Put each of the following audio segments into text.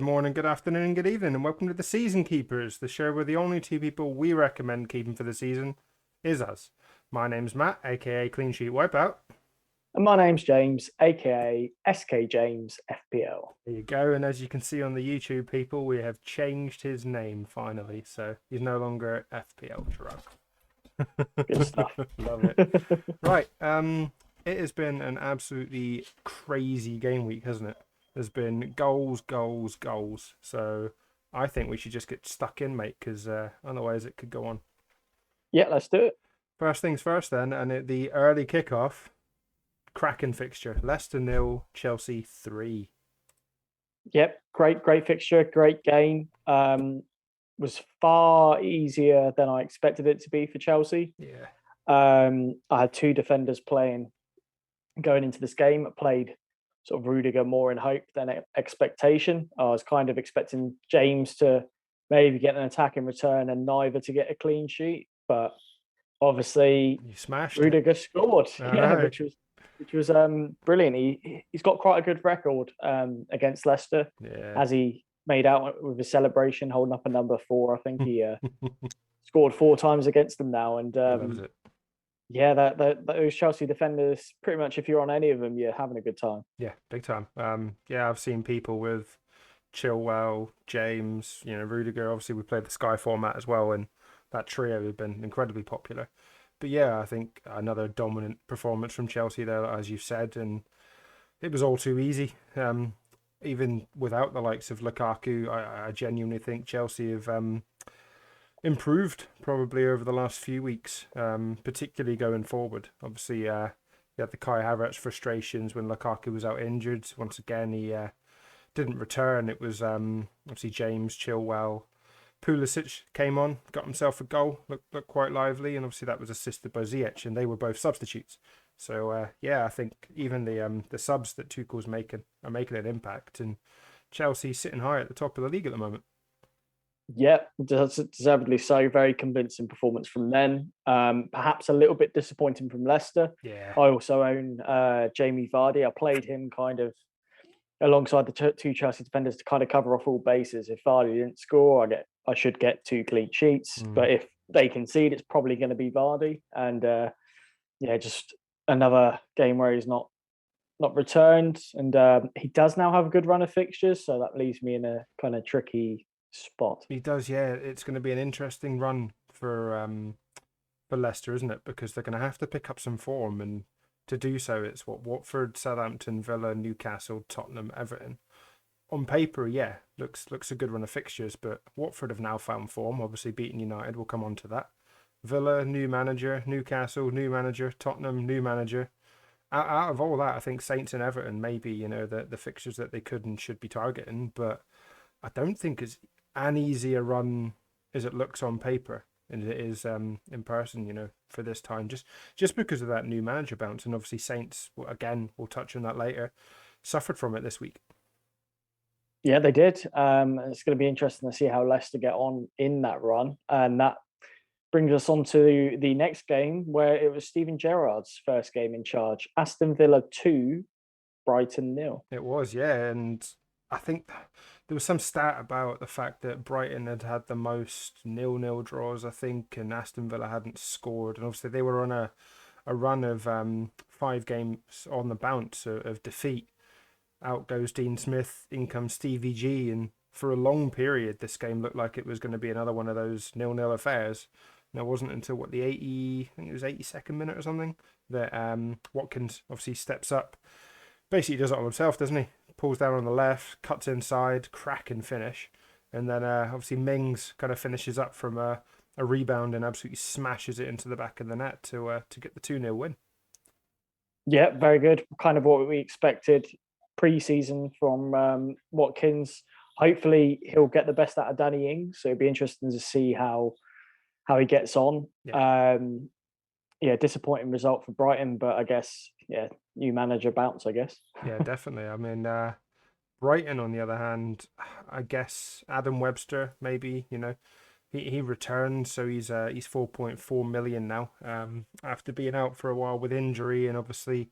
morning, good afternoon, good evening, and welcome to the Season Keepers, the show where the only two people we recommend keeping for the season is us. My name's Matt, aka Clean Sheet Wipeout. And my name's James, aka SK James FPL. There you go, and as you can see on the YouTube people, we have changed his name finally, so he's no longer FPL Drug. Good stuff. Love it. Right, it has been an absolutely crazy game week, hasn't it? There's been goals. So I think we should just get stuck in, mate, because otherwise it could go on. Yeah, let's do it. First things first, then, and the early kickoff, cracking fixture: Leicester 0, Chelsea 3. Yep, great fixture, great game. Was far easier than I expected it to be for Chelsea. Yeah. I had two defenders playing going into this game. I played sort of Rudiger more in hope than expectation. I was kind of expecting James to maybe get an attack in return and neither to get a clean sheet, but obviously You smashed Rudiger scored, know. which was brilliant. He's got quite a good record against Leicester, as he made out with his celebration holding up a number 4. I think he scored 4 times against them now, and Loves it. yeah, those Chelsea defenders, pretty much if you're on any of them, you're having a good time. Yeah, big time. Yeah, I've seen people with Chilwell, James, Rudiger. Obviously, we played the Sky format as well, and that trio have been incredibly popular. But yeah, I think another dominant performance from Chelsea there, as you said, and it was all too easy. Even without the likes of Lukaku, I genuinely think Chelsea have improved probably over the last few weeks, particularly going forward. Obviously, you had the Kai Havertz frustrations when Lukaku was out injured. Once again, he didn't return. It was obviously James, Chilwell. Pulisic came on, got himself a goal, looked quite lively, and obviously that was assisted by Ziyech, and they were both substitutes. So yeah, I think even the subs that Tuchel's making are making an impact, and Chelsea sitting high at the top of the league at the moment. Yeah, deservedly so. Very convincing performance from them. Perhaps a little bit disappointing from Leicester. Yeah. I also own Jamie Vardy. I played him kind of alongside the two Chelsea defenders to kind of cover off all bases. If Vardy didn't score, I should get 2 clean sheets. But if they concede, it's probably going to be Vardy. And yeah, just another game where he's not returned. And he does now have a good run of fixtures, so that leaves me in a kind of tricky spot. He does, yeah. It's going to be an interesting run for Leicester, isn't it? Because they're going to have to pick up some form, and to do so, it's Watford, Southampton, Villa, Newcastle, Tottenham, Everton. On paper, yeah, looks a good run of fixtures, but Watford have now found form, obviously beating United. We'll come on to that. Villa, new manager. Newcastle, new manager. Tottenham, new manager. Out of all that, I think Saints and Everton maybe, the fixtures that they could and should be targeting, but I don't think it's an easier run as it looks on paper and it is in person, for this time, just because of that new manager bounce. And obviously Saints, again, we'll touch on that later, suffered from it this week. Yeah, they did. It's going to be interesting to see how Leicester get on in that run. And that brings us on to the next game, where it was Steven Gerrard's first game in charge. Aston Villa 2, Brighton 0. It was, yeah. And I think there was some stat about the fact that Brighton had the most 0-0 draws, I think, and Aston Villa hadn't scored. And obviously they were on a run of 5 games on the bounce of defeat. Out goes Dean Smith, in comes Stevie G, and for a long period this game looked like it was going to be another one of those 0-0 affairs. And it wasn't until I think it was 82nd minute or something, that Watkins obviously steps up. Basically does it on himself, doesn't he? Pulls down on the left, cuts inside, cracking finish. And then obviously Mings kind of finishes up from a rebound and absolutely smashes it into the back of the net to get the 2-0 win. Yeah, very good. Kind of what we expected pre-season from Watkins. Hopefully he'll get the best out of Danny Ings, so it'll be interesting to see how he gets on. Yeah, disappointing result for Brighton, but I guess, yeah, new manager bounce, I guess. Yeah, definitely. I mean, Brighton, on the other hand, I guess Adam Webster, maybe, he returned, so he's 4.4 million now, after being out for a while with injury, and obviously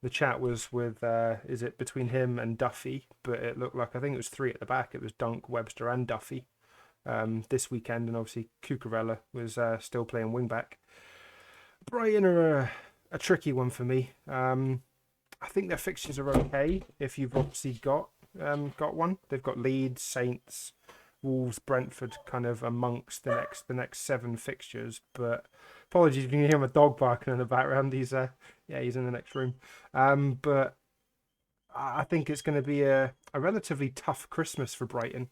the chat was with is it between him and Duffy, but it looked like I think it was three at the back. It was Dunk, Webster, and Duffy this weekend, and obviously Cucurella was still playing wing back. Brighton are a tricky one for me. I think their fixtures are okay if you've obviously got one. They've got Leeds, Saints, Wolves, Brentford, kind of amongst the next 7 fixtures. But apologies if you can hear my dog barking in the background. He's he's in the next room. But I think it's going to be a relatively tough Christmas for Brighton.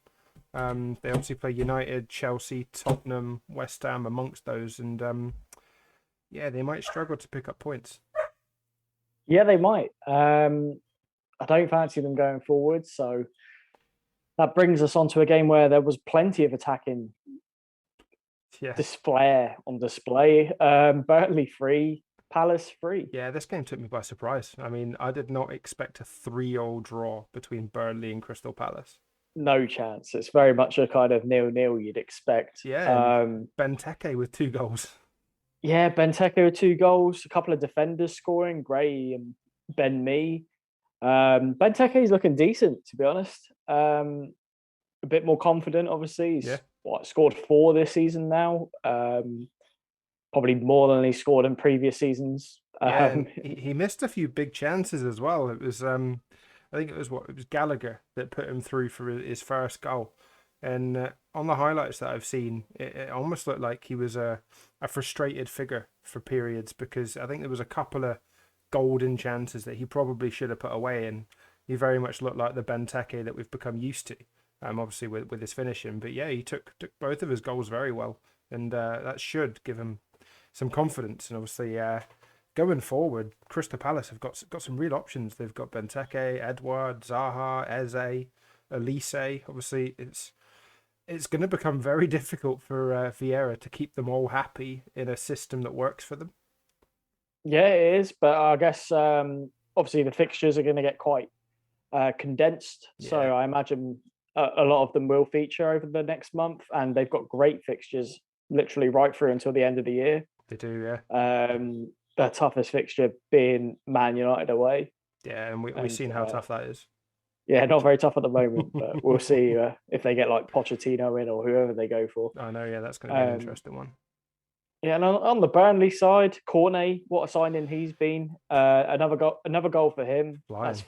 They obviously play United, Chelsea, Tottenham, West Ham amongst those, and they might struggle to pick up points. Yeah, they might. I don't fancy them going forward, so that brings us on to a game where there was plenty of attacking display on display. Burnley 3, Palace 3. Yeah, this game took me by surprise. I mean, I did not expect a 3-3 draw between Burnley and Crystal Palace. No chance. It's very much a kind of 0-0 you'd expect. Yeah, Benteke with 2 goals. Yeah, Benteke with 2 goals. A couple of defenders scoring, Gray and Ben Mee. Benteke is looking decent, to be honest. A bit more confident, obviously. He's scored 4 this season now. Probably more than he scored in previous seasons. He missed a few big chances as well. It was I think it was Gallagher that put him through for his first goal. And on the highlights that I've seen, it almost looked like he was a frustrated figure for periods, because I think there was a couple of golden chances that he probably should have put away, and he very much looked like the Benteke that we've become used to. Obviously with his finishing, but yeah, he took both of his goals very well, and that should give him some confidence. And obviously, going forward, Crystal Palace have got some real options. They've got Benteke, Edouard, Zaha, Eze, Elise. Obviously, it's going to become very difficult for Vieira to keep them all happy in a system that works for them. Yeah, it is, but I guess obviously the fixtures are going to get quite condensed. Yeah. So I imagine a lot of them will feature over the next month, and they've got great fixtures literally right through until the end of the year. They do, yeah. The toughest fixture being Man United away. Yeah, and we've seen how tough that is. Yeah, not very tough at the moment, but we'll see if they get like Pochettino in or whoever they go for. I know, yeah, that's going to be an interesting one. Yeah, and on the Burnley side, Cornet, what a signing he's been. Another goal for him. Flying. That's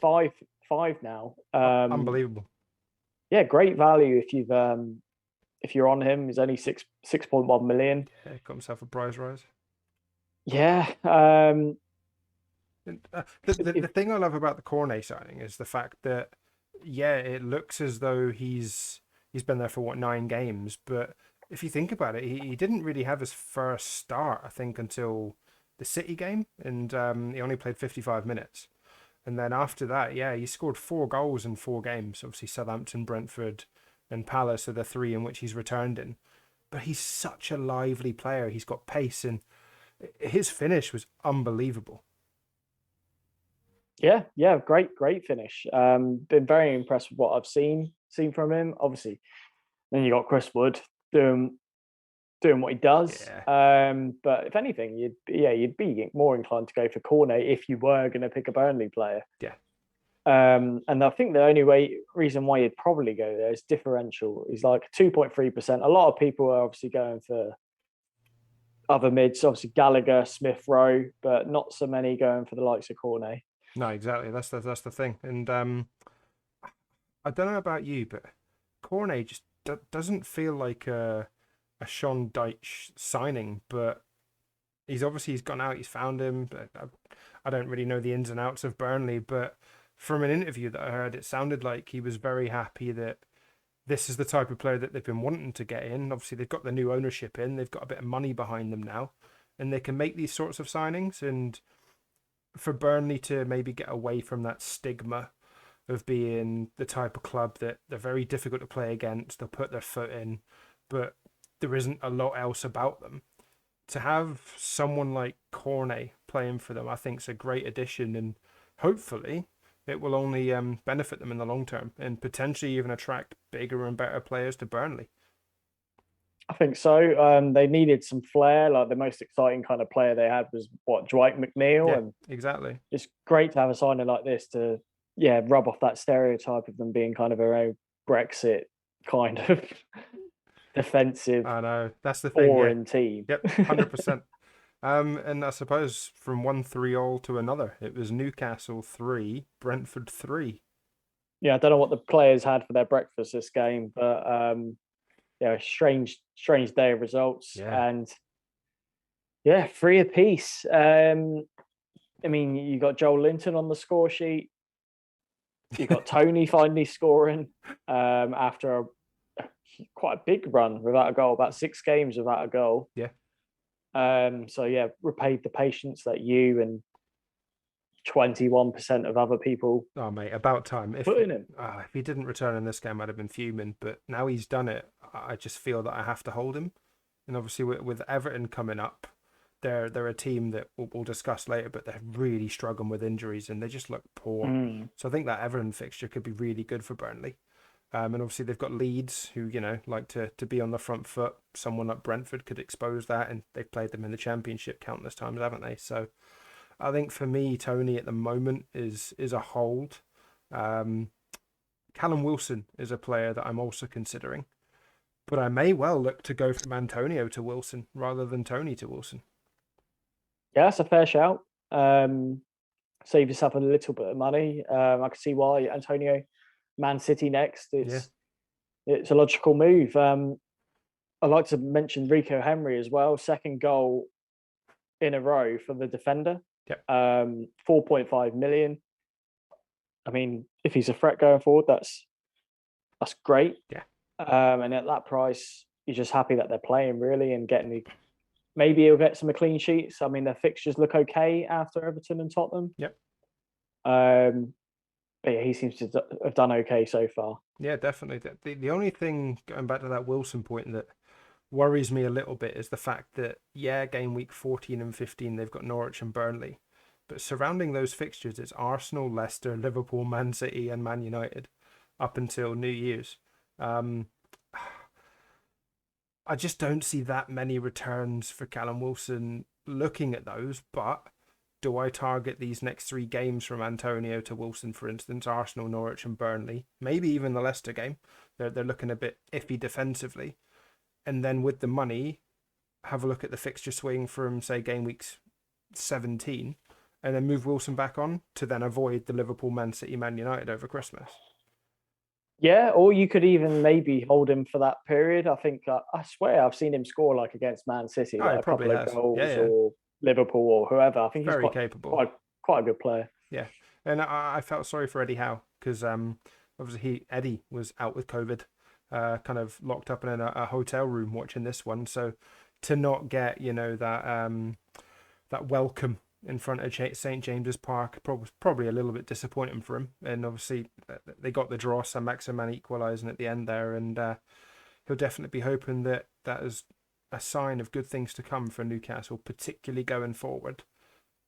five now. Unbelievable. Yeah, great value if you're on him. He's only 6.1 million. Yeah, got himself a prize rise. Yeah. The thing I love about the Cornet signing is the fact that it looks as though he's been there for 9 games, but if you think about it, he didn't really have his first start, I think, until the City game, and he only played 55 minutes. And then after that, he scored 4 goals in 4 games. Obviously, Southampton, Brentford, and Palace are the 3 in which he's returned in. But he's such a lively player. He's got pace, and his finish was unbelievable. Yeah, great finish. Been very impressed with what I've seen from him. Obviously, then you got Chris Wood doing what he does. Yeah. But if anything, you'd be more inclined to go for Cornet if you were going to pick a Burnley player. Yeah. And I think the only reason why you'd probably go there is differential. He's like 2.3%. A lot of people are obviously going for other mids, obviously Gallagher, Smith Rowe, but not so many going for the likes of Cornet. No, exactly. That's the thing. And I don't know about you, but Cornet just doesn't feel like a Sean Dyche signing, but he's gone out, he's found him. But I don't really know the ins and outs of Burnley, but from an interview that I heard, it sounded like he was very happy that this is the type of player that they've been wanting to get in. Obviously, they've got the new ownership in, they've got a bit of money behind them now, and they can make these sorts of signings. And for Burnley to maybe get away from that stigma of being the type of club that they're very difficult to play against, they'll put their foot in, but there isn't a lot else about them. To have someone like Cornet playing for them, I think is a great addition, and hopefully it will only benefit them in the long term and potentially even attract bigger and better players to Burnley. I think so. They needed some flair. Like the most exciting kind of player they had was Dwight McNeil, Yeah, and exactly. it's great to have a signing like this to rub off that stereotype of them being kind of a very Brexit kind of defensive, I know. That's the thing, yeah. boring team. Yep, 100%. And I suppose from 1-3 all to another, it was Newcastle 3, Brentford 3. Yeah, I don't know what the players had for their breakfast this game, but strange day of results, Yeah. and 3 apiece. I mean, you got Joel Linton on the score sheet. You got Tony finally scoring after quite a big run without a goal, about 6 games without a goal. Yeah. Repaid the patience that you and 21% of other people. Oh, mate, about time. If he didn't return in this game, I'd have been fuming. But now he's done it, I just feel that I have to hold him. And obviously, with Everton coming up, they're a team that we'll discuss later, but they're really struggling with injuries and they just look poor. So I think that Everton fixture could be really good for Burnley. And obviously they've got Leeds, who like to be on the front foot. Someone like Brentford could expose that, and they've played them in the Championship countless times, haven't they? So I think for me, Tony at the moment is a hold. Callum Wilson is a player that I'm also considering, but I may well look to go from Antonio to Wilson rather than Tony to Wilson. Yeah, that's a fair shout. Save yourself a little bit of money. I can see why Antonio, Man City next. It's a logical move. I'd like to mention Rico Henry as well. Second goal in a row for the defender. Yep. 4.5 million. I mean, if he's a threat going forward, that's great. Yeah. And at that price, you're just happy that they're playing really and getting maybe he'll get some clean sheets. I mean, their fixtures look okay after Everton and Tottenham. Yep. But yeah, he seems to have done okay so far. Yeah, definitely. The only thing, going back to that Wilson point, that worries me a little bit is the fact that, game week 14 and 15, they've got Norwich and Burnley. But surrounding those fixtures, it's Arsenal, Leicester, Liverpool, Man City, and Man United up until New Year's. I just don't see that many returns for Callum Wilson looking at those, but do I target these next 3 games from Antonio to Wilson, for instance, Arsenal, Norwich and Burnley, maybe even the Leicester game? They're looking a bit iffy defensively. And then with the money, have a look at the fixture swing from, say, game weeks 17, and then move Wilson back on to then avoid the Liverpool, Man City, Man United over Christmas. Yeah, or you could even maybe hold him for that period. I think, I swear I've seen him score like against Man City, like a couple of goals or Liverpool or whoever. I think he's very capable. Quite a good player. Yeah, and I felt sorry for Eddie Howe because obviously Eddie was out with COVID, kind of locked up in a hotel room watching this one. So to not get that welcome in front of St James's Park probably a little bit disappointing for him. And obviously they got the draw, Saint-Maximin equalising at the end there, and he'll definitely be hoping that is a sign of good things to come for Newcastle, particularly going forward.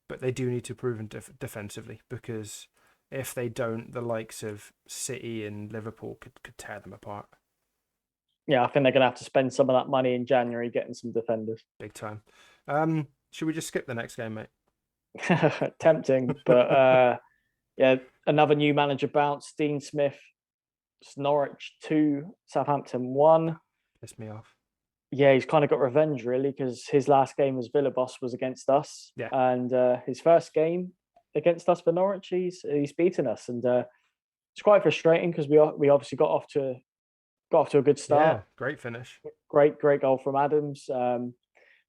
But they do need to prove defensively, because if they don't, the likes of City and Liverpool could tear them apart. Yeah, I think they're going to have to spend some of that money in January getting some defenders. Big time. Should we just skip the next game, mate? Tempting, but another new manager bounce. Dean Smith. It's Norwich 2, Southampton 1. Pissed me off. Yeah, he's kind of got revenge, really, because his last game as Villa boss was against us. Yeah. And his first game against us for Norwich, he's beaten us. And it's quite frustrating because we obviously got off to a good start. Yeah, great finish. Great goal from Adams.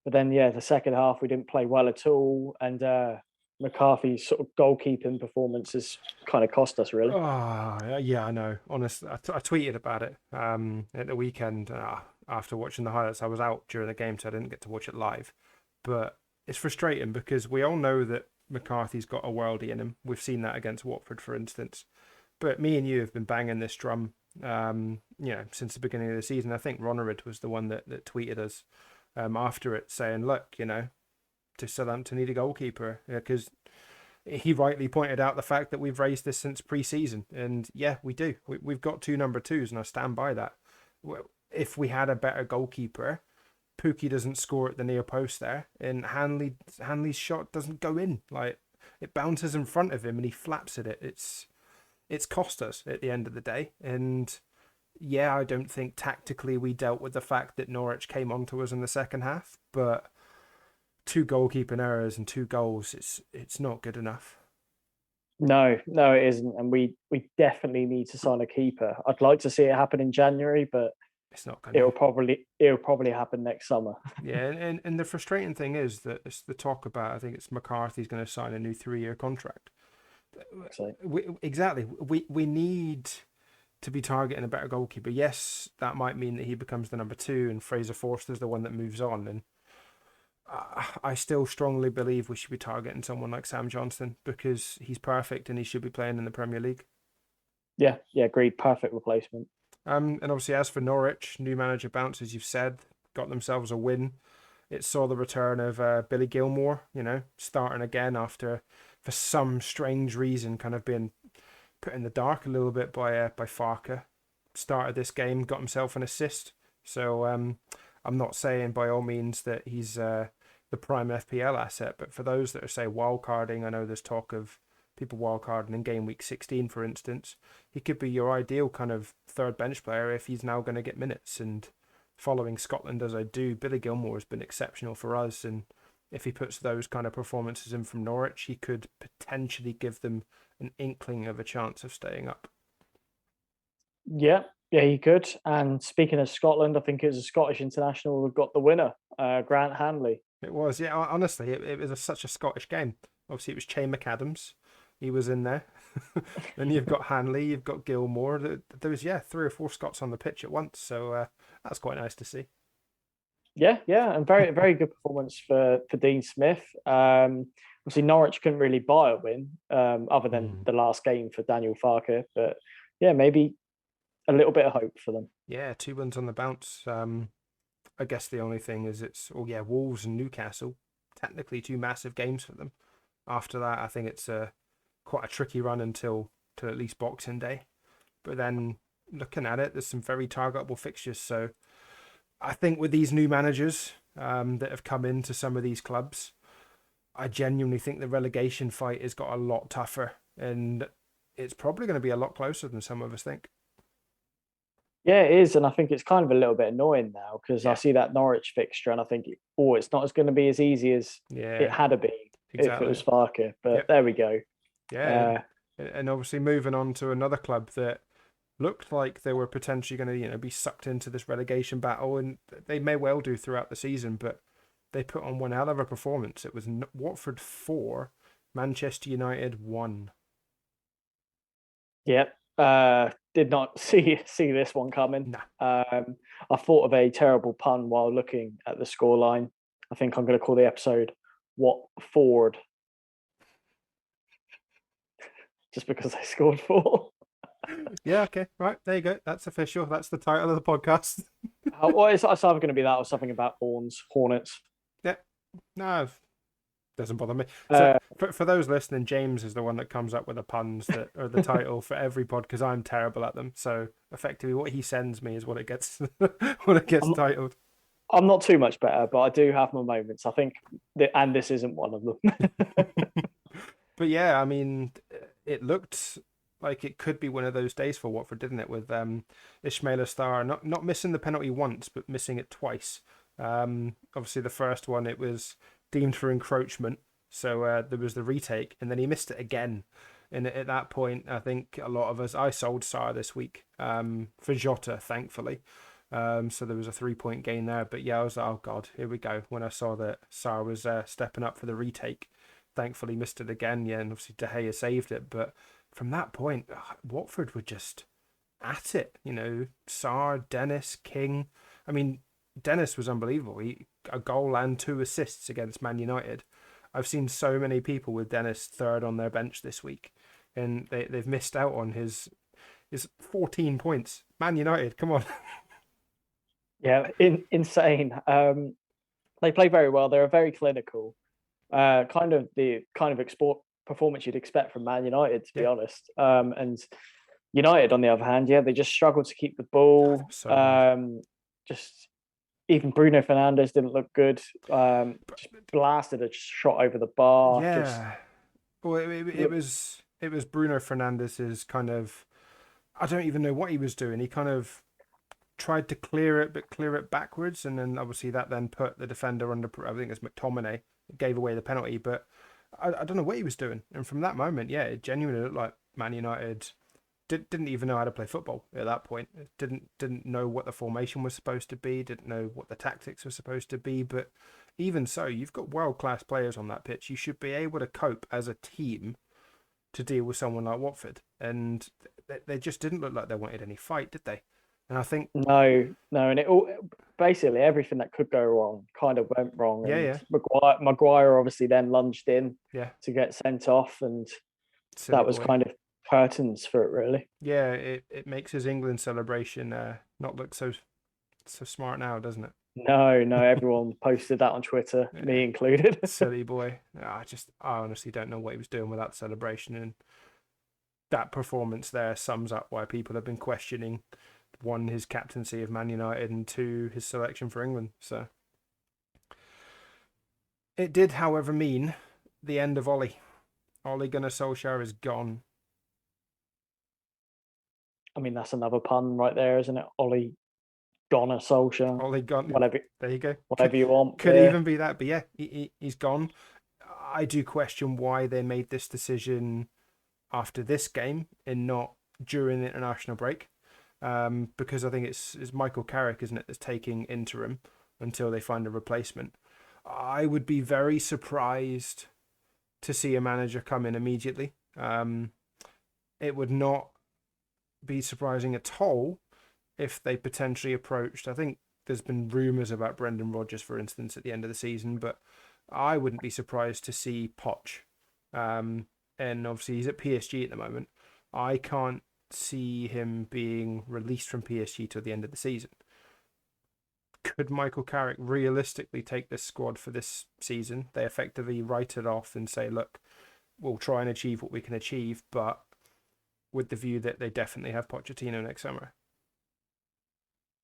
But then, the second half, we didn't play well at all. And McCarthy's sort of goalkeeping performances kind of cost us, really. Oh, yeah, I know. Honestly, I tweeted about it at the weekend. After watching the highlights, I was out during the game, so I didn't get to watch it live. But it's frustrating because we all know that McCarthy's got a worldie in him. We've seen that against Watford, for instance. But me and you have been banging this drum, since the beginning of the season. I think Ronerid was the one that tweeted us after it, saying, "Look, to Southampton need a goalkeeper," because he rightly pointed out the fact that we've raised this since pre-season, and yeah, we do. We've got 2 number 2s, and I stand by that. If we had a better goalkeeper, Pookie doesn't score at the near post there, and Hanley's shot doesn't go in. Like, it bounces in front of him and he flaps at it. It's cost us at the end of the day. And yeah, I don't think tactically we dealt with the fact that Norwich came onto us in the second half, but 2 goalkeeping errors and 2 goals, it's not good enough. No, it isn't, and we definitely need to sign a keeper. I'd like to see it happen in January, but it's not going. It'll probably happen next summer. Yeah, and the frustrating thing is that it's the talk about. I think it's McCarthy's going to sign a new 3-year contract. Exactly. We need to be targeting a better goalkeeper. Yes, that might mean that he becomes the number 2, and Fraser Forster's the one that moves on. And I still strongly believe we should be targeting someone like Sam Johnston, because he's perfect and he should be playing in the Premier League. Yeah, agreed. Perfect replacement. And obviously, as for Norwich, new manager bounce, as you've said, got themselves a win. It saw the return of Billy Gilmore, starting again after, for some strange reason, kind of being put in the dark a little bit by Farker. Started this game, got himself an assist. So I'm not saying by all means that he's the prime FPL asset, but for those that are, say, wildcarding, I know there's talk of people wildcarding in game week 16, for instance. He could be your ideal kind of third bench player if he's now going to get minutes. And following Scotland as I do, Billy Gilmore has been exceptional for us, and if he puts those kind of performances in from Norwich, he could potentially give them an inkling of a chance of staying up. Yeah, he could. And speaking of Scotland, I think it was a Scottish international who got the winner, Grant Hanley. It was, yeah. Honestly, it was such a Scottish game. Obviously, it was Che McAdams. He was in there. Then you've got Hanley, you've got Gilmore. There was, 3 or 4 Scots on the pitch at once. So that's quite nice to see. Yeah, and very, very good performance for Dean Smith. Obviously, Norwich couldn't really buy a win other than the last game for Daniel Farker. But yeah, maybe a little bit of hope for them. Yeah, 2 wins on the bounce. I guess the only thing is Wolves and Newcastle. Technically 2 massive games for them. After that, I think it's quite a tricky run until at least Boxing Day. But then looking at it, there's some very targetable fixtures. So I think with these new managers that have come into some of these clubs, I genuinely think the relegation fight has got a lot tougher, and it's probably going to be a lot closer than some of us think. Yeah, it is, and I think it's kind of a little bit annoying now because I see that Norwich fixture and I think, it's not going to be as easy as it had to be if it was Farker. But there we go. Yeah, and obviously moving on to another club that looked like they were potentially going to be sucked into this relegation battle, and they may well do throughout the season, but they put on one hell of a performance. It was Watford 4, Manchester United 1. Yep. Did not see this one coming. Nah. I thought of a terrible pun while looking at the scoreline. I think I'm going to call the episode Watfourd, just because they scored 4. Yeah, okay, right, there you go. That's official. That's the title of the podcast. It's either going to be that or something about Hornets. Yeah, no, doesn't bother me. So for those listening, James is the one that comes up with the puns that are the title for every pod, because I'm terrible at them. So effectively, what he sends me is what it gets titled. I'm not too much better, but I do have my moments. I think, and this isn't one of them. But yeah, I mean, it looked like it could be one of those days for Watford, didn't it? With Ismaila Sarr not missing the penalty once, but missing it twice. Obviously, the first one, it was deemed for encroachment, so there was the retake, and then he missed it again. And at that point, I think a lot of us, I sold Sarr this week for Jota, thankfully. So there was a 3-point gain there. But yeah, I was like, oh God, here we go. When I saw that Sarr was stepping up for the retake, thankfully missed it again. Yeah, and obviously De Gea saved it. But from that point, Watford were just at it. Sarr, Dennis, King. I mean, Dennis was unbelievable. He a goal and 2 assists against Man United. I've seen so many people with Dennis third on their bench this week, and they've missed out on his 14 points. Man United, come on. Yeah, insane. They play very well. They're very clinical. Kind of the export performance you'd expect from Man United, to be honest. And United, on the other hand, they just struggle to keep the ball. even Bruno Fernandes didn't look good. Just blasted a shot over the bar. Yeah. Well, it was Bruno Fernandes's kind of. I don't even know what he was doing. He kind of tried to clear it, but clear it backwards, and then obviously that then put the defender under. I think it's McTominay gave away the penalty, but I don't know what he was doing. And from that moment, yeah, it genuinely looked like Man United didn't even know how to play football at that point. Didn't know what the formation was supposed to be. Didn't know what the tactics were supposed to be. But even so, you've got world class players on that pitch. You should be able to cope as a team to deal with someone like Watford, and they just didn't look like they wanted any fight, did they? And I think no, and it all basically everything that could go wrong kind of went wrong. Yeah, and yeah. Maguire obviously then lunged in Yeah, to get sent off, and silly that was boy. kind of curtains for it, really. Yeah, it makes his England celebration not look so smart now, doesn't it? No, everyone posted that on Twitter, Yeah. me included. Silly boy. I honestly don't know what he was doing with that celebration, and that performance there sums up why people have been questioning, one, his captaincy of Man United, and two, his selection for England. So it did, however, mean the end of Ole. Ole Gunnar Solskjaer is gone. I mean, that's another pun right there, isn't it? Ollie Gunnar Solskjaer. Ole gone. Whatever, There you go. whatever you want. Could yeah. even be that, but yeah, he's gone. I do question why they made this decision after this game and not during the international break, because I think it's Michael Carrick, isn't it, that's taking interim until they find a replacement. I would be very surprised to see a manager come in immediately. It would not be surprising at all if they potentially approached. I think there's been rumours about Brendan Rodgers, for instance, at the end of the season, but I wouldn't be surprised to see Poch. And obviously he's at PSG at the moment. I can't see him being released from PSG till the end of the season. Could Michael Carrick realistically take this squad for this season? They effectively write it off and say, look, we'll try and achieve what we can achieve, but with the view that they definitely have Pochettino next summer.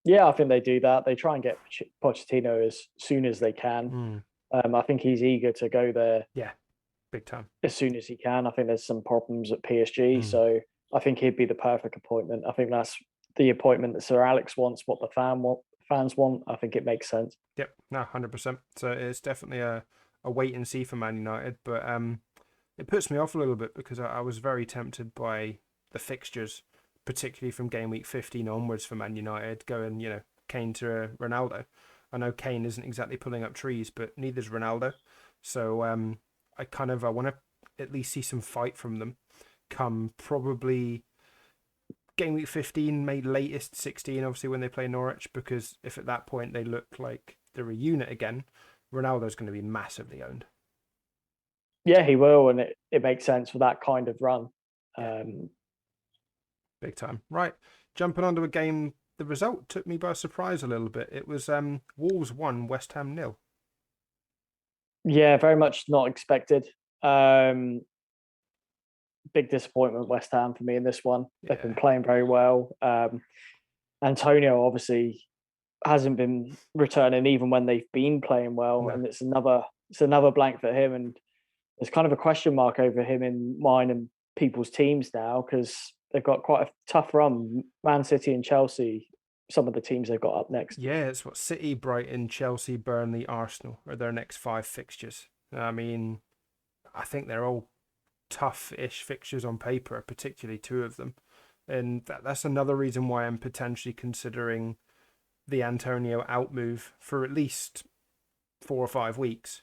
Yeah, I think they do that. They try and get Pochettino as soon as they can. I think he's eager to go there. Yeah, big time. As soon as he can. I think there's some problems at PSG, so I think he'd be the perfect appointment. I think that's the appointment that Sir Alex wants, what the fans want. I think it makes sense. Yep, no, 100%. So it's definitely a wait and see for Man United, but it puts me off a little bit because I was very tempted by the fixtures, particularly from game week 15 onwards for Man United, going, Kane to Ronaldo. I know Kane isn't exactly pulling up trees, but neither's Ronaldo. So I want to at least see some fight from them come probably game week 15, maybe latest 16, obviously, when they play Norwich, because if at that point they look like they're a unit again, Ronaldo's going to be massively owned. Yeah, he will, and it makes sense for that kind of run. Big time. Right, jumping onto a game, the result took me by surprise a little bit. It was Wolves 1, West Ham 0. Yeah, very much not expected. Big disappointment, West Ham, for me in this one. They've been playing very well. Antonio obviously hasn't been returning even when they've been playing well, and it's another blank for him. And there's kind of a question mark over him in mine and people's teams now, because they've got quite a tough run. Man City and Chelsea, some of the teams they've got up next. Yeah, it's what City, Brighton, Chelsea, Burnley, Arsenal are their next 5 fixtures. I mean, I think they're all tough-ish fixtures on paper, particularly 2 of them. And that's another reason why I'm potentially considering the Antonio out move for at least 4 or 5 weeks,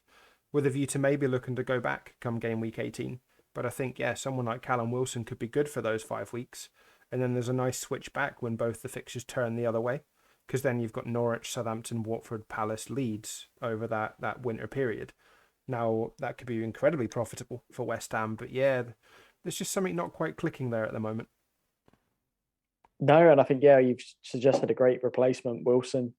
with a view to maybe looking to go back come game week 18. But I think, someone like Callum Wilson could be good for those 5 weeks. And then there's a nice switch back when both the fixtures turn the other way, because then you've got Norwich, Southampton, Watford, Palace, Leeds over that winter period. Now, that could be incredibly profitable for West Ham, but there's just something not quite clicking there at the moment. No, and I think, you've suggested a great replacement, Wilson,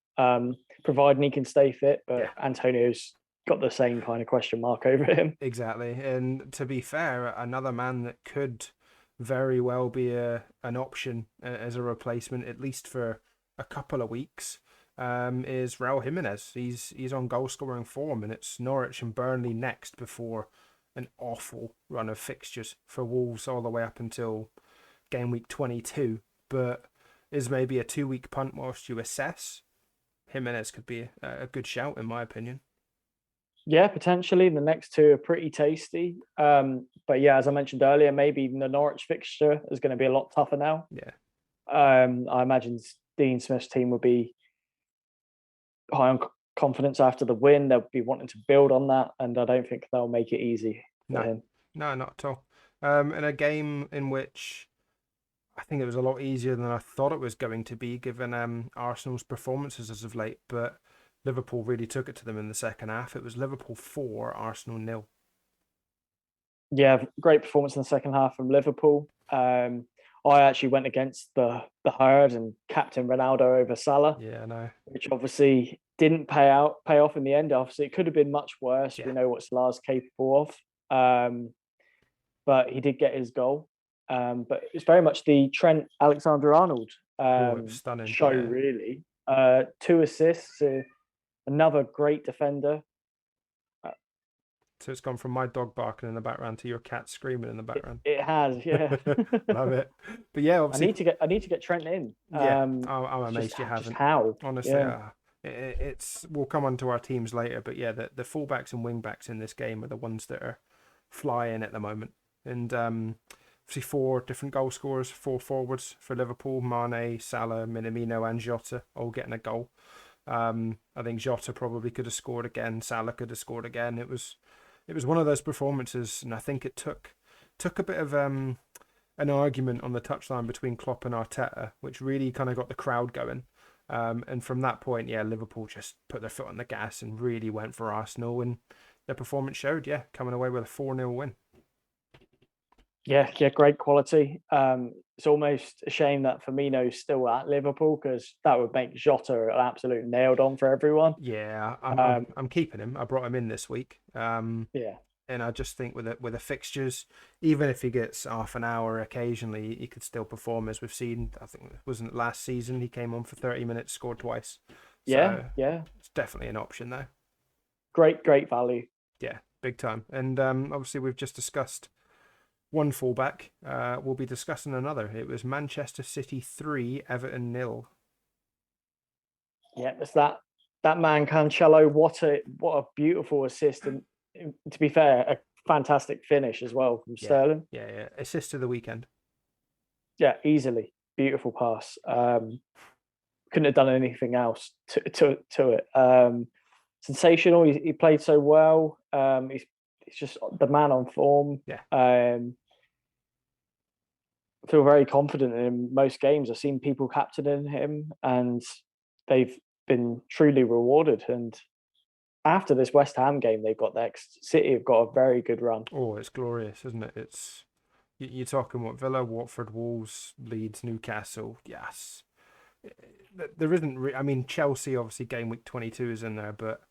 providing he can stay fit, but Antonio's got the same kind of question mark over him. Exactly, and to be fair, another man that could very well be an option as a replacement, at least for a couple of weeks, is Raul Jimenez. He's on goal scoring form, and it's Norwich and Burnley next before an awful run of fixtures for Wolves all the way up until game week 22. But is maybe a 2-week punt whilst you assess. Jimenez could be a good shout, in my opinion. Yeah, potentially. The next two are pretty tasty. But yeah, as I mentioned earlier, maybe even the Norwich fixture is going to be a lot tougher now. Yeah. I imagine Dean Smith's team will be high on confidence after the win. They'll be wanting to build on that, and I don't think they'll make it easy for him. No, not at all. In a game in which I think it was a lot easier than I thought it was going to be, given Arsenal's performances as of late, but Liverpool really took it to them in the second half. It was Liverpool 4, Arsenal 0. Yeah, great performance in the second half from Liverpool. I actually went against the herd and captain Ronaldo over Salah. Yeah, I know. Which obviously didn't pay off in the end. Obviously, it could have been much worse. Yeah. We know what Salah's capable of, but he did get his goal. But it's very much the Trent Alexander-Arnold stunning show, yeah. really. 2 assists, another great defender. So it's gone from my dog barking in the background to your cat screaming in the background. It has, yeah. Love it. But yeah, obviously, I need to get Trent in. Yeah, I'm amazed you haven't. Just how? Honestly, yeah. It's we'll come on to our teams later, but yeah, the fullbacks and wingbacks in this game are the ones that are flying at the moment. And obviously 4 different goal scorers, 4 forwards for Liverpool: Mane, Salah, Minamino, and Jota, all getting a goal. I think Jota probably could have scored again. Salah could have scored again. It was one of those performances, and I think it took a bit of an argument on the touchline between Klopp and Arteta, which really kind of got the crowd going. And from that point, yeah, Liverpool just put their foot on the gas and really went for Arsenal, and their performance showed, coming away with a 4-0 win. Yeah, great quality. It's almost a shame that Firmino's still at Liverpool, because that would make Jota an absolute nailed on for everyone. Yeah, I'm keeping him. I brought him in this week. Yeah. And I just think with the fixtures, even if he gets half an hour occasionally, he could still perform, as we've seen. I think it wasn't last season he came on for 30 minutes, scored twice. Yeah, so it's definitely an option though. Great value. Yeah, big time. And obviously we've just discussed one fullback. We'll be discussing another. It was Manchester City 3, Everton 0. Yeah, it's that man Cancelo. What a beautiful assist, and to be fair, a fantastic finish as well from Sterling. Yeah. Assist of the weekend. Yeah, easily. Beautiful pass. Couldn't have done anything else to it. Sensational. He played so well. He's just the man on form. Yeah. Feel very confident in most games. I've seen people captaining him, and they've been truly rewarded. And after this West Ham game, they've got next. City have got a very good run. Oh, it's glorious, isn't it? It's you're talking what, Villa, Watford, Wolves, Leeds, Newcastle. Yes, there isn't. I mean, Chelsea obviously game week 22 is in there, but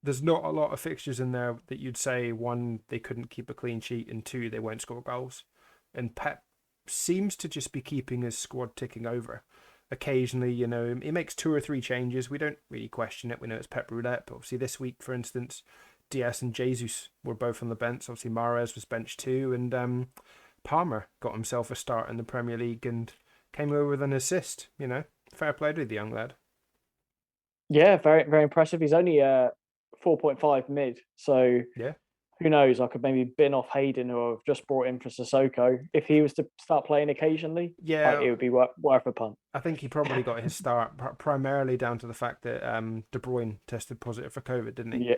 there's not a lot of fixtures in there that you'd say, 1, they couldn't keep a clean sheet, and 2, they won't score goals. And Pep seems to just be keeping his squad ticking over. Occasionally, he makes 2 or 3 changes. We don't really question it. We know it's Pep Roulette. But obviously this week, for instance, Diaz and Jesus were both on the bench. Obviously Mahrez was benched too. And Palmer got himself a start in the Premier League and came over with an assist. Fair play to the young lad. Yeah, very, very impressive. He's only 4.5 mid. So yeah. Who knows? I could maybe bin off Hayden, who I've just brought in for Sissoko. If he was to start playing occasionly, it would be worth a punt. I think he probably got his start primarily down to the fact that De Bruyne tested positive for COVID, didn't he?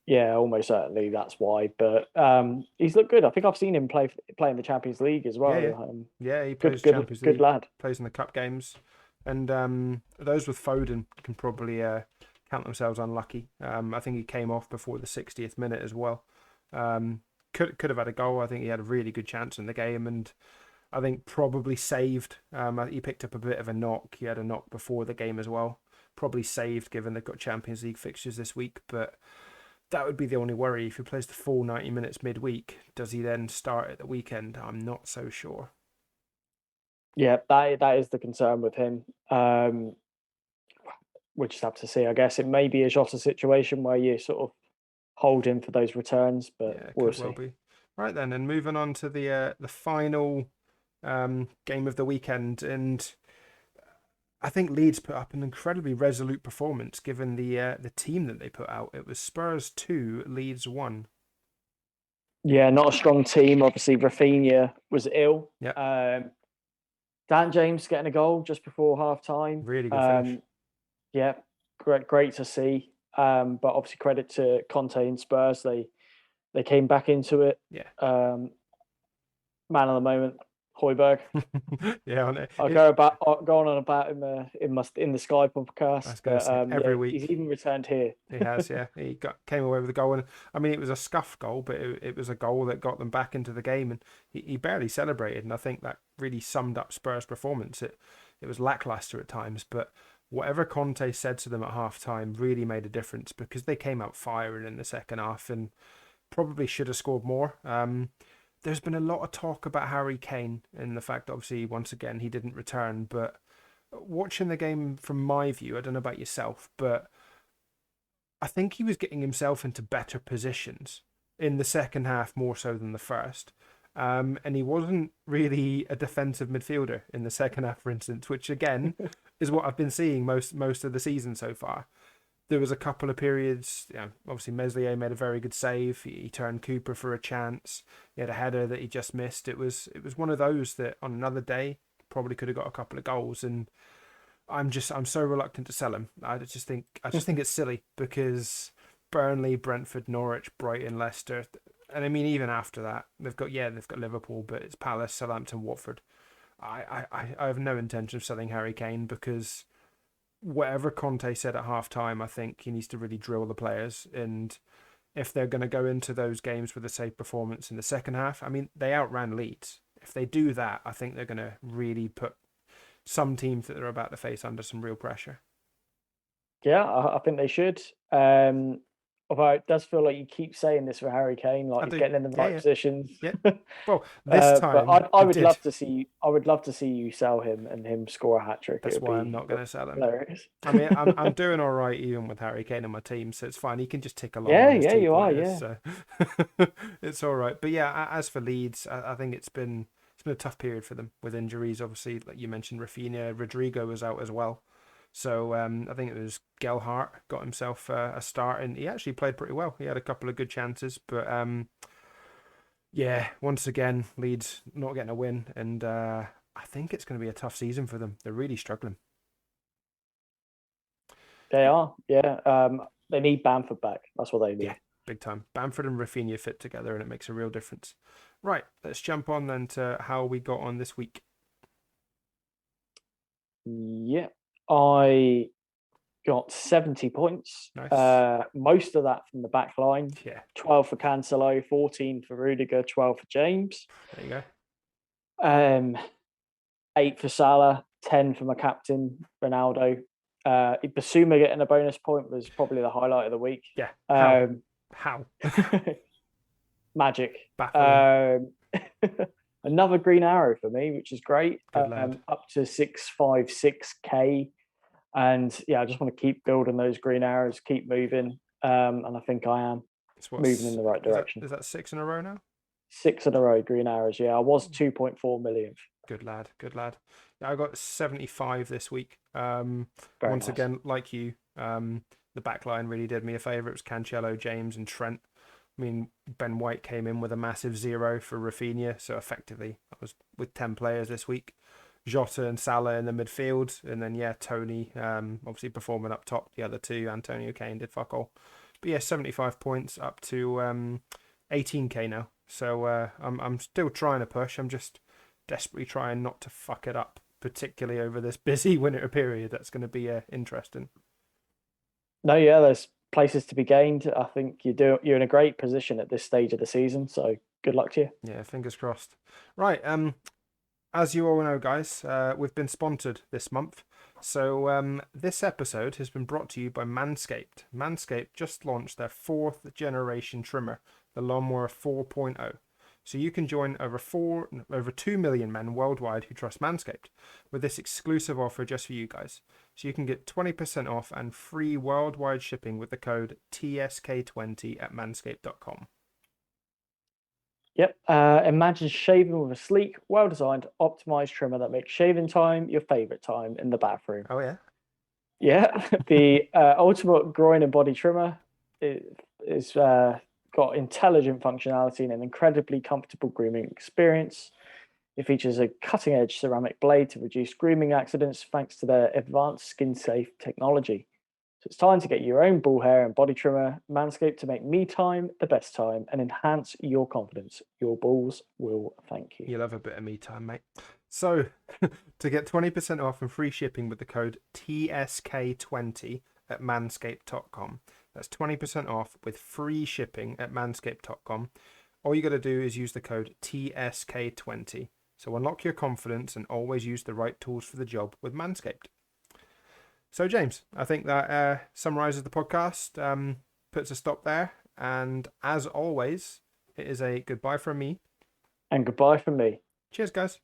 Yeah, almost certainly that's why. But he's looked good. I think I've seen him play in the Champions League as well. He plays Champions League. Good lad. Plays in the cup games, and those with Foden can probably count themselves unlucky. I think he came off before the 60th minute as well. Could have had a goal. I think he had a really good chance in the game, and I think probably saved. He picked up a bit of a knock. He had a knock before the game as well. Probably saved, given they've got Champions League fixtures this week. But that would be the only worry. If he plays the full 90 minutes midweek, does he then start at the weekend? I'm not so sure. Yeah, that is the concern with him. we'll just have to see. I guess it may be a Jota situation where you sort of hold him for those returns, but Yeah, it we'll could see. well be. Right then, and moving on to the final game of the weekend, and I think Leeds put up an incredibly resolute performance given the team that they put out. It was Spurs 2, Leeds 1. Yeah, not a strong team. Obviously, Rafinha was ill. Yeah, Dan James getting a goal just before half time. really good finish. Yeah, great to see. But obviously, credit to Conte and Spurs. They came back into it. Yeah. Man of the moment, Højbjerg. Yeah, on it. I'll go on and about him in the Sky I podcast. was going to say every week he's even returned here. he has. Yeah, came away with a goal, and I mean it was a scuff goal, but it was a goal that got them back into the game, and he barely celebrated, and I think that really summed up Spurs' performance. It was lackluster at times, but whatever Conte said to them at half time really made a difference because they came out firing in the second half and probably should have scored more. There's been a lot of talk about Harry Kane and the fact, obviously, once again, he didn't return. But watching the game from my view, I don't know about yourself, but I think he was getting himself into better positions in the second half more so than the first. And he wasn't really a defensive midfielder in the second half, for instance, which again is what I've been seeing most of the season so far. There was a couple of periods, obviously Meslier made a very good save. He turned Cooper for a chance. He had a header that he just missed. It was one of those that on another day probably could have got a couple of goals. And I'm so reluctant to sell him. I just think it's silly because Burnley, Brentford, Norwich, Brighton, Leicester, and I mean even after that they've got Liverpool, but it's Palace, Southampton, Watford. I have no intention of selling Harry Kane because whatever Conte said at half time, I think he needs to really drill the players. And if they're going to go into those games with a safe performance in the second half, I mean, they outran Leeds. If they do that, I think they're going to really put some teams that they're about to face under some real pressure. Yeah, I think they should. Although it does feel like you keep saying this for Harry Kane, like he's getting in the right positions. Yeah. Well, this time, but I would love to see. I would love to see you sell him and him score a hat trick. That's why I'm not going to sell him. Hilarious. I mean, I'm doing all right even with Harry Kane on my team, so it's fine. He can just tick along. Yeah, you are. Yeah, so it's all right. But yeah, as for Leeds, I think it's been a tough period for them with injuries. Obviously, like you mentioned, Rafinha, Rodrigo was out as well. So I think it was Gelhardt got himself a start, and he actually played pretty well. He had a couple of good chances, but yeah, once again, Leeds not getting a win, and I think it's going to be a tough season for them. They're really struggling. They are, yeah. They need Bamford back. That's what they need. Yeah, big time. Bamford and Rafinha fit together, and it makes a real difference. Right, let's jump on then to how we got on this week. Yeah, I got 70 points. Nice. Most of that from the back line. Yeah. 12 for Cancelo, 14 for Rudiger, 12 for James. There you go. 8 for Salah, 10 for my captain, Ronaldo. Basuma getting a bonus point was probably the highlight of the week. Yeah. How? Magic. Baffling. Another green arrow for me, which is great. Up to 656k. And yeah, I just want to keep building those green arrows, keep moving. And I think I am moving in the right direction. Is that 6 in a row now? 6 in a row, green arrows. Yeah, I was 2.4 million. Good lad. Yeah, I got 75 this week. Once nice. Again, like you, the back line really did me a favour. It was Cancelo, James, and Trent. I mean, Ben White came in with a massive 0 for Rafinha, so effectively I was with 10 players this week. Jota and Salah in the midfield, and then Tony obviously performing up top. The other two, Antonio, Kane, did fuck all. But yeah, 75 points up to 18k now. So I'm still trying to push. I'm just desperately trying not to fuck it up, particularly over this busy winter period. That's going to be interesting. No, yeah, there's places to be gained. I think you're in a great position at this stage of the season. So good luck to you. Yeah, fingers crossed. Right. As you all know, guys, we've been sponsored this month. So this episode has been brought to you by Manscaped. Manscaped just launched their 4th generation trimmer, the Lawnmower 4.0. So you can join over 2 million men worldwide who trust Manscaped with this exclusive offer just for you guys. So you can get 20% off and free worldwide shipping with the code TSK20 at manscaped.com. Yep. Imagine shaving with a sleek, well-designed, optimized trimmer that makes shaving time your favorite time in the bathroom. Oh, yeah? Yeah. The ultimate groin and body trimmer is got intelligent functionality and an incredibly comfortable grooming experience. It features a cutting-edge ceramic blade to reduce grooming accidents thanks to their advanced skin-safe technology. So it's time to get your own ball hair and body trimmer, Manscaped, to make me time the best time and enhance your confidence. Your balls will thank you. You love a bit of me time, mate. So, to get 20% off and free shipping with the code TSK20 at manscaped.com. That's 20% off with free shipping at manscaped.com. All you got to do is use the code TSK20. So unlock your confidence and always use the right tools for the job with Manscaped. So, James, I think that summarizes the podcast, puts a stop there. And as always, it is a goodbye from me. And goodbye from me. Cheers, guys.